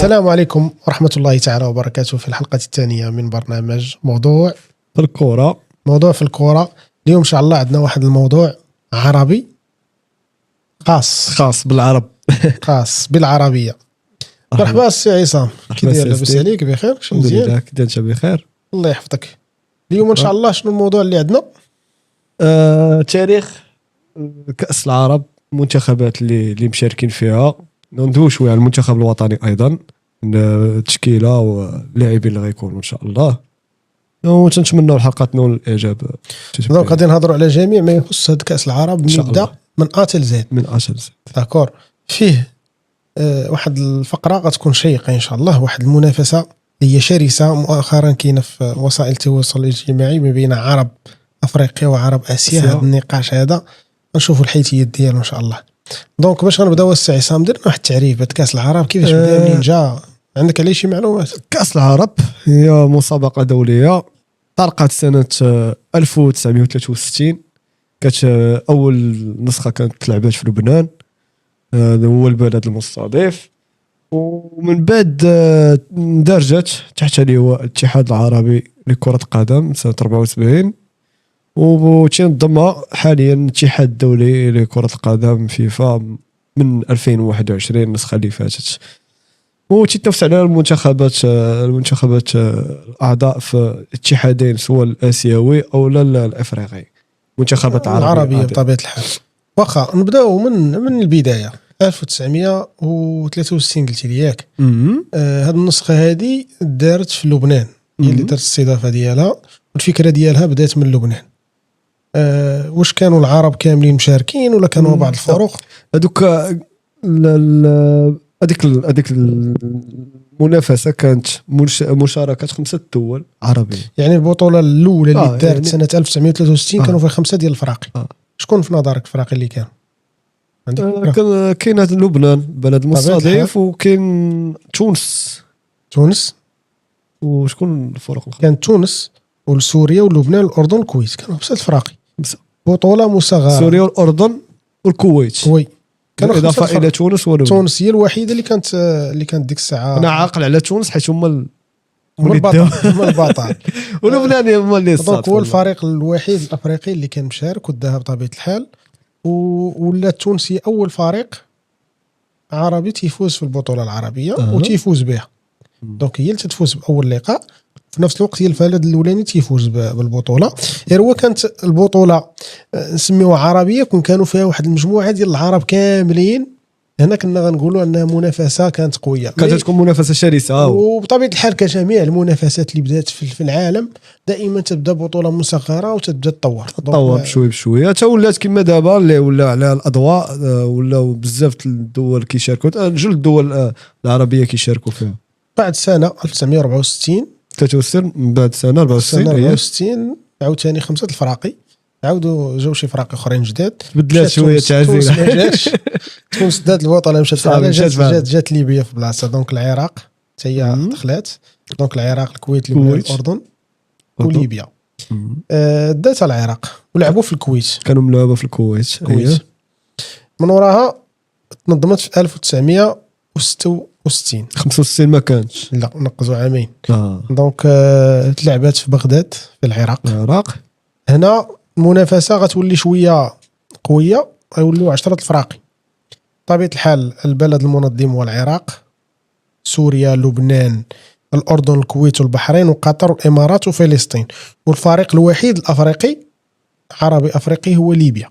السلام عليكم ورحمة الله تعالى وبركاته. في الحلقة الثانية من برنامج موضوع في الكورة. في الكورة. اليوم إن شاء الله عندنا واحد الموضوع عربي خاص بالعرب خاص بالعربية. مرحبا السي عصام، كي داير؟ لاباس عليك؟ بخير؟ شنو مزيان؟ الحمد لله. كي انت بخير؟ الله يحفظك. اليوم إن شاء الله شنو الموضوع اللي عندنا؟ تاريخ كأس العرب، المنتخبات اللي مشاركين فيها. ندوي شويه على المنتخب الوطني ايضا، التشكيله واللاعبين اللي غيكونوا ان شاء الله، وتنتمنوا الحلقه تنول الاعجاب. دونك غادي نهضروا على جميع ما يخص هذا كأس العرب، نبدا من A til Z. داكور. فيه واحد الفقره غتكون شيقه ان شاء الله، واحد المنافسه هي شرسه مؤخرا كاينه في وسائل التواصل الاجتماعي ما بين عرب افريقيا وعرب اسيا. هذا النقاش هذا نشوفوا الحيثيات ديالو ان شاء الله. دونك باش غنبداو السي عصام، درنا واحد التعريف بهاد كاس العرب، كيفاش بدا، منين جا؟ عندك عليه شي معلومات؟ كأس العرب هي مسابقة دولية طرقت سنة 1963. كانت أول نسخة كانت تلعبات في لبنان، هذا هو البلد المستضيف، ومن بعد اندرجت تحت لواء الاتحاد العربي لكرة القدم سنة 74، وتنظمها حاليا الاتحاد الدولي لكرة القدم فيفا من 2021 النسخة اللي فاتت. وتتنافس على المنتخبات الأعضاء في الاتحادين، سواء الآسيوي أو الأفريقي، منتخبات العربية بطبيعة الحال. واخا نبداو من البداية. 1963 قلت لي ياك؟ هذه النسخة هذه دارت في لبنان، هي اللي دارت الاستضافة ديالها، والفكرة ديالها بدات من لبنان. واش كانوا العرب كاملين مشاركين ولا كانوا بعض الفروق؟ هذيك المنافسه كانت مشاركه 5 دول عربيه. يعني البطوله الاولى اللي دارت يعني سنه 1963 كانوا فيها 5 ديال الفراقي. شكون في نظرك الفراقي اللي كان؟ كاين لبنان بلد مستضيف، وكاين تونس وشكون الفرق الاخرى؟ كان تونس وسوريا ولبنان والأردن والكويت، كانوا 5 الفراقي. بطولة مصغرة. سوريا والأردن والكويت. وي. كانوا إضافة إلى تونس ولبنان. تونس هي الوحيدة اللي كانت ديك الساعة. أنا عاقل على تونس حيت هما البطل. ولبنان هما اللي دونك هو الفريق الوحيد الأفريقي اللي كان مشارك وداها بطبيعة الحال، ولا تونس هي أول فريق عربي تيفوز في البطولة العربية وتيفوز بها. دونك هي اللي تفوز بأول لقاء، في نفس الوقت هي البلد الاولاني تيفوز بالبطوله. هو كانت البطوله نسميوها عربيه، كانوا فيها واحد المجموعه ديال العرب كاملين. هنا كنا غنقولوا انها منافسه كانت قويه، كانت تكون منافسه شرسه. وبطبيعه الحال كجميع المنافسات اللي بدات في العالم دائما تبدا بطوله مصغره وتبدا تطور بشويه حتى ولات كما دابا اللي ولا على الاضواء، ولاو بزاف الدول كيشاركوا، جل الدول العربيه كيشاركوا فيها. بعد سنه 1964 من بعد سنه 64 عاوتاني 5 الفراقي، عاودوا جاو شي فراقي اخرين جداد، بدلات شويه تعزيل. تونس دات البطوله مشات جات ليبيا في بلاصه. دونك العراق حتى هي دخلات، دونك العراق الكويت لبنان الأردن وليبيا. دات العراق ولعبوا في الكويت، كانوا ملعبوا في الكويت. من وراها تنظمت في 1966. 65 ما كانش، لا نقزوا عامين. دونك تلعبات في بغداد في العراق. هنا المنافسه غتولي شويه قويه، غيولوا 10 الفراقي. طبيعه الحال البلد المنظم هو العراق، سوريا، لبنان، الأردن، الكويت والبحرين وقطر والإمارات وفلسطين. والفريق الوحيد الأفريقي عربي أفريقي هو ليبيا،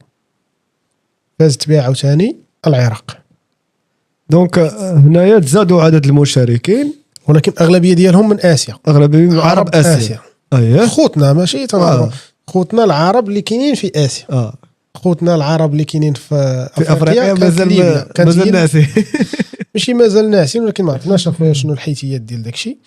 فاز تبيع عاوتاني العراق. دونك هنايا تزادوا عدد المشاركين، ولكن أغلبية ديالهم من آسيا، أغلبية من عرب آسيا. خوتنا ماشي خوتنا العرب اللي كاينين في آسيا. خوتنا العرب اللي كاينين في أفريقيا مازال ناسي. ماشي مازال ناسين، ولكن ما عرفناش اخويا شنو الحيثيات ديال داكشي.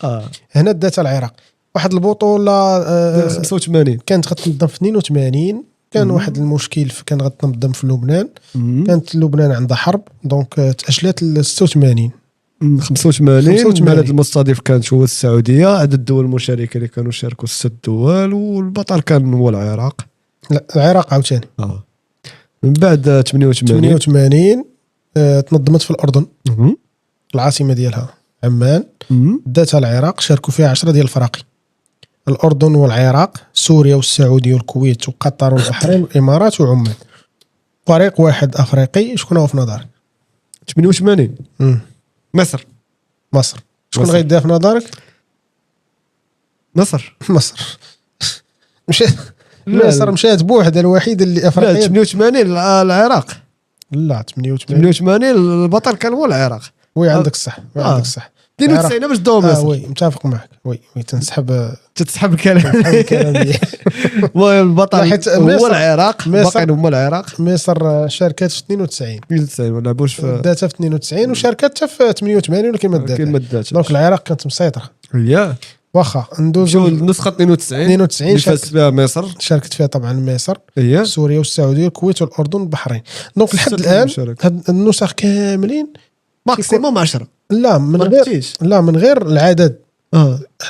هنا دات العراق واحد البطوله 85 كانت غتنظم في 82. كان واحد المشكل كان غتنظم في لبنان. كانت لبنان عندها حرب، دونك تأجلت ل 86. 85 البلد المستضيف كانت هو السعوديه. عدد الدول المشاركه اللي كانوا شاركوا 6 دول، والبطل كان هو العراق. لا العراق عاوتاني. من بعد 88 تنظمت في الأردن، العاصمة ديالها عمان، داتها العراق، شاركوا فيها 10 ديال الفراقي. الأردن والعراق، سوريا والسعودية والكويت وقطر والبحرين والإمارات وعمان. فريق واحد أفريقي شكون هو في نظرك؟ 88. مصر. شكون غيديها في نظرك؟ مصر. مصر مشات بوحدها الوحيدة اللي أفريقية. لا 88 العراق. لا 88 البطل كان هو العراق. وي عندك الصح. 92 باش داو مصر. وي متفق معك. وي تسحب الكلام. المهم البطل هو العراق. باقي هما العراق. مصر شاركت في 92 ما لعبوش في داتها في 92 وشاركت في 88 ولكن ما داتش. دونك العراق كانت مسيطرة. ياه واخا ندوزو النسخة 92 فاز فيها مصر. شاركت فيها طبعا مصر، أيه. سوريا والسعودية والكويت والأردن والبحرين. دونك لحد الآن هاد النسخ كاملين ماكسيموم 10. لا من غير العدد.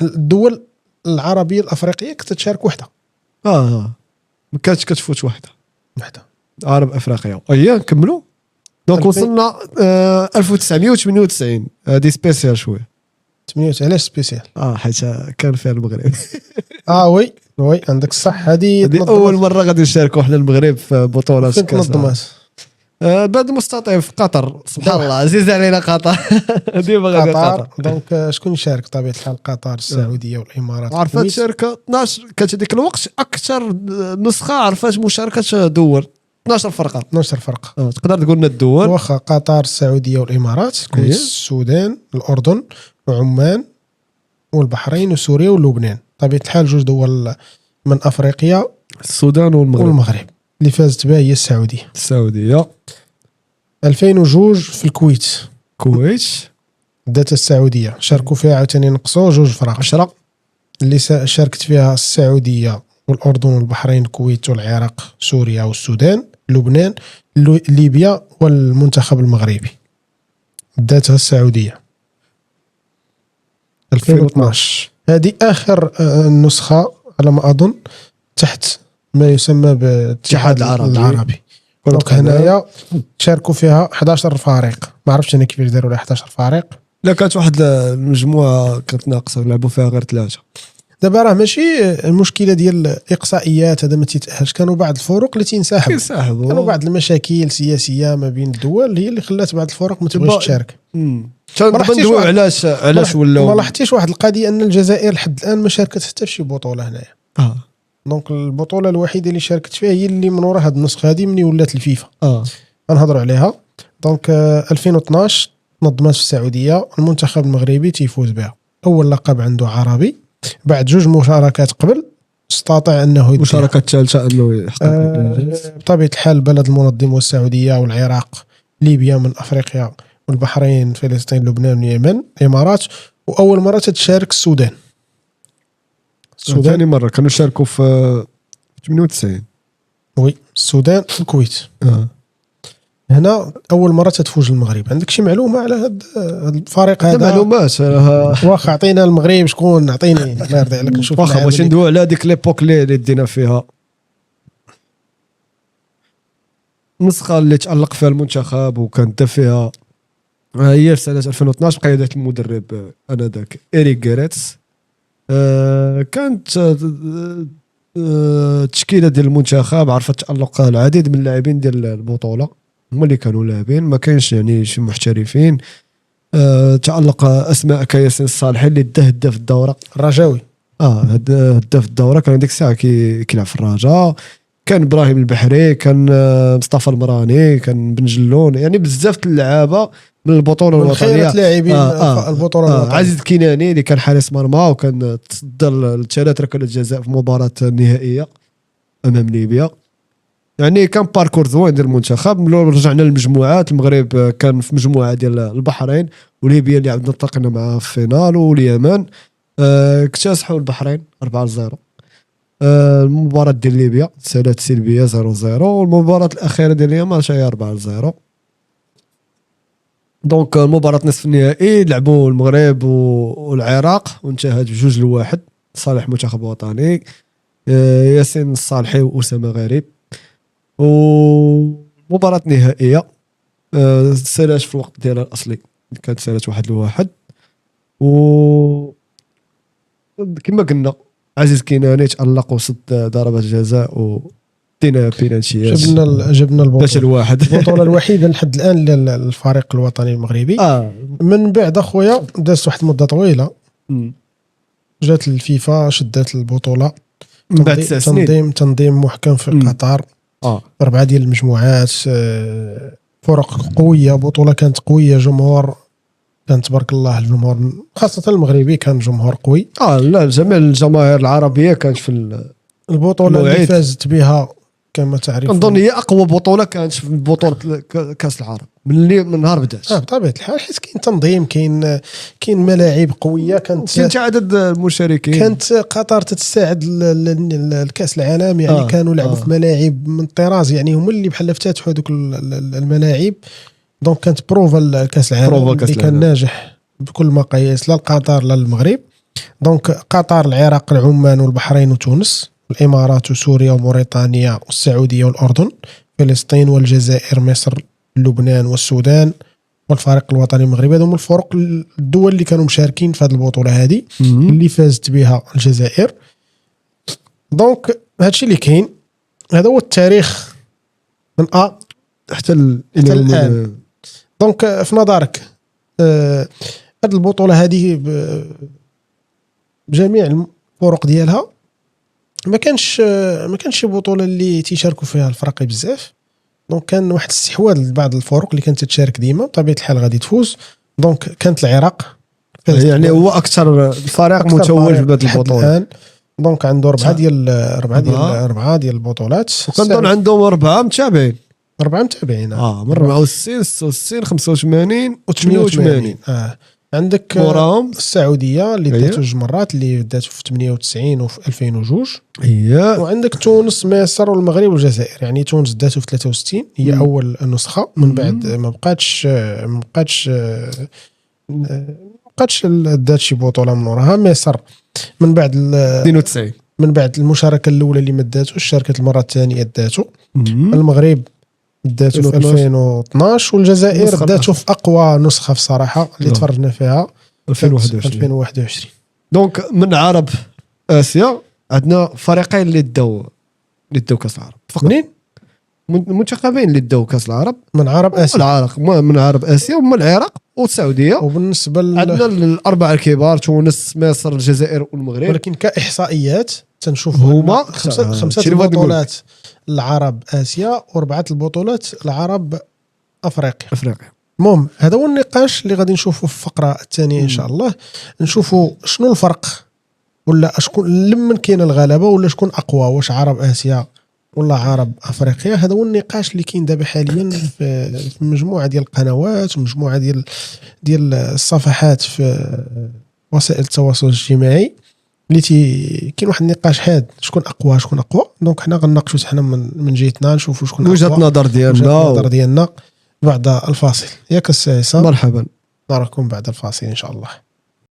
الدول العربية الأفريقية كنت تشارك وحدة. ما كانتش كتفوت وحدة. عرب أفريقيا. كملوا. دونك وصلنا 1998. هذه سبيسيال شوية. 98 علاش سبيسيال؟ حيت كان فيها المغرب. وي عندك الصح. هذه أول مرة غادي نشاركوا حنا المغرب في بطولة كاس بعد المستطيل في قطر. سبحان الله عزيز علينا قطر. ديما غادي قطر. دونك شكون يشارك بطبيعة الحال؟ قطر، السعودية والإمارات. عرفت شركة 12 كانت هذيك الوقت أكثر نسخة عرفت مشاركة دول 12 فرقة. تقدر تقول لنا الدول. واخا قطر، السعودية والإمارات، الكويت، السودان، الأردن وعمان والبحرين وسوريا ولبنان. طبيعة الحال جوج دول من أفريقيا، السودان والمغرب. اللي فازت بها هي السعودية. 2002 في الكويت دات السعودية، شاركوا فيها عاوتاني نقصوا جوج فراق 10 اللي شاركت فيها السعودية والأردن والبحرين الكويت والعراق سوريا والسودان لبنان ليبيا والمنتخب المغربي. داتها السعودية 2012. هذه آخر نسخة على ما أظن تحت ما يسمى بالاتحاد العربي. دونك هنايا شاركوا فيها 11 فريق. ما عرفتش انا كيفاش داروا لها 11 فريق. لا كانت واحد المجموعه كانت ناقصه لعبوا فيها غير 3. دابا راه ماشي المشكله ديال الاقصائيات، هذا ما تيتاهلش. كانوا بعض الفروق اللي تنسحبوا، كانوا بعض المشاكل سياسيه ما بين الدول هي اللي خلات بعض الفرق ما تبغيش تشارك. ندويو علاش ولاو. ما لاحظتيش واحد القضيه ان الجزائر لحد الان ما شاركت حتى في شي بطوله هنايا. دونك البطوله الوحيده اللي شاركت فيها هي اللي من وراء هذه النسخه هذه مني ولات الفيفا. غنهضروا عليها. دونك 2012 نظمت في السعوديه، المنتخب المغربي تيفوز بها. اول لقب عنده عربي بعد جوج مشاركات قبل استطاع انه المشاركه الثالثه انه يحقق. بطبيعه الحال البلد المنظم والسعوديه والعراق، ليبيا من افريقيا والبحرين، فلسطين، لبنان، اليمن، الامارات. واول مره تتشارك السودان. ثاني مره كانوا شاركوا في 98. وي السودان والكويت. هنا اول مره تتفوز المغرب. عندك شي معلومه على هذا الفريق هذا؟ معلومات واخا عطينا المغرب شكون، عطيني الله يرضي عليك نشوف. واخا باش ندويو على هذيك ليبوك اللي دينا فيها النسخه اللي تالق فيها المنتخب وكانت فيها هي في سنه 2012 بقياده المدرب انذاك إريك غيريتس. كانت التشكيله ديال المنتخب عرفت تالق العديد من اللاعبين ديال البطوله هما اللي كانوا لاعبين، ما كانش يعني شي محترفين. تالق اسماء كياسين الصالحي اللي دا هداف الدوره الرجاوي. هداف الدوره كان ديك الساعه كيلعب في الرجاء. كان ابراهيم البحري، كان مصطفى المراني، كان بن جلون، يعني بزاف اللعابه من البطوله الوطنيه. لاعبين البطوله الوطنيه. عزيز الكناني اللي كان حارس مرمى وكان تصدى ل3 ركلات جزاء في مباراه النهائيه امام ليبيا. يعني كان باركور زوين ديال المنتخب. لو رجعنا للمجموعات، المغرب كان في مجموعه ديال البحرين وليبيا اللي عندنا التقينا معها في الفينال، واليمن اكتسحوا البحرين 4-0. المباراة ديال ليبيا سالات سلبية 0-0، والمباراة الأخيرة ديال اليمن هي 4-0. دونك المباراة نصف النهائي لعبوا المغرب والعراق وانتهت ب2-1 صالح منتخب وطني، ياسين الصالحي وأسامة غريب. ومباراة نهائية سالات في الوقت ديالها الأصلي، كانت سالات 1-1. و كما قلنا عزيز كيناني تألق وسط ضربات جزاء ودينا بينالتيات. جبنا باش البطوله الوحيده لحد الان للفريق الوطني المغربي. من بعد اخويا دازت واحد المده طويله جات الفيفا شدات البطوله من بعد 9 سنين تنظيم محكم في قطر. 4 ديال المجموعات، فرق قويه، بطوله كانت قويه، جمهور كان تبارك الله، الجمهور خاصه المغربي كان جمهور قوي. لا جميع الجماهير العربيه كانت في البطوله اللي فازت بها كما تعرف. نظن هي اقوى بطوله كانت في بطوله كاس العرب من نهار بدات. بطبيعه الحال، حيت كاين تنظيم، كاين ملاعب قويه، كانت عدد المشاركين، كانت قطر تتساعد الكاس العالم، يعني كانوا لعبوا في ملاعب من الطراز، يعني هما اللي بحال افتتحوا دوك الملاعب. دونك كانت بروفا الكاس العالم اللي كان ناجح بكل مقاييس، لا قطر لا المغرب. دونك قطر، العراق، العمان والبحرين وتونس، الامارات وسوريا وموريتانيا والسعوديه والاردن، فلسطين والجزائر، مصر، لبنان والسودان والفريق الوطني المغربي. هذوما الفرق الدول اللي كانوا مشاركين في هذه البطوله هذه اللي فازت بها الجزائر. دونك هادشي اللي كاين، هذا هو التاريخ من حتى الان. دونك في نظرك هذه البطوله هذه بجميع الفرق ديالها ما كانش شي بطوله اللي تيشاركوا فيها الفرق بزاف. دونك كان واحد الاستحواذ لبعض الفرق اللي كانت تشارك ديما، بطبيعه الحال غادي تفوز. دونك كانت العراق يعني هو اكثر فريق متوج بهذه البطوله. دونك عنده 4 ديال البطولات، وكنظن عندهم 4 متابعين. من 64 66 85 88. عندك السعوديه اللي داتو 2 مرات، اللي داتو في 98 وفي 2002. وعندك تونس، مصر والمغرب والجزائر. يعني تونس داتو في 63، هي اول نسخه، من بعد ما بقاتش دات شي بطوله من وراها. مصر من بعد 92، من بعد المشاركه الاولى اللي ما داتوش، شاركت المره الثانيه داتو. المغرب داتو في 2012، والجزائر داتو في اقوى نسخه في صراحه اللي تفرجنا فيها 2021. دونك من عرب اسيا عندنا فريقين اللي داو كاس العرب فقط. منين؟ منتخبين اللي داو كاس العرب من عرب اسيا. من عرب اسيا هما العراق والسعوديه. وبالنسبه عندنا الاربعه الكبار، تونس، مصر، الجزائر والمغرب. ولكن كاحصائيات تنشوف هما 5 البطولات العرب اسيا، و4 البطولات العرب افريقيا. المهم هذا هو النقاش اللي غادي نشوفه في الفقره الثانيه ان شاء الله. نشوفوا شنو الفرق، ولا شكون لمن كاين الغلبه، ولا شكون اقوى، واش عرب اسيا ولا عرب افريقيا. هذا هو النقاش اللي كاين دابا حاليا في مجموعه ديال القنوات ومجموعه ديال الصفحات في وسائل التواصل الاجتماعي، اللي كاين واحد النقاش حاد، شكون اقوى. دونك حنا غنناقشوا حنا من جهتنا، نشوفوا شكون وجهه النظر ديالنا بعد الفاصل. ياك السي عصام؟ مرحبا، نراكم بعد الفاصل ان شاء الله.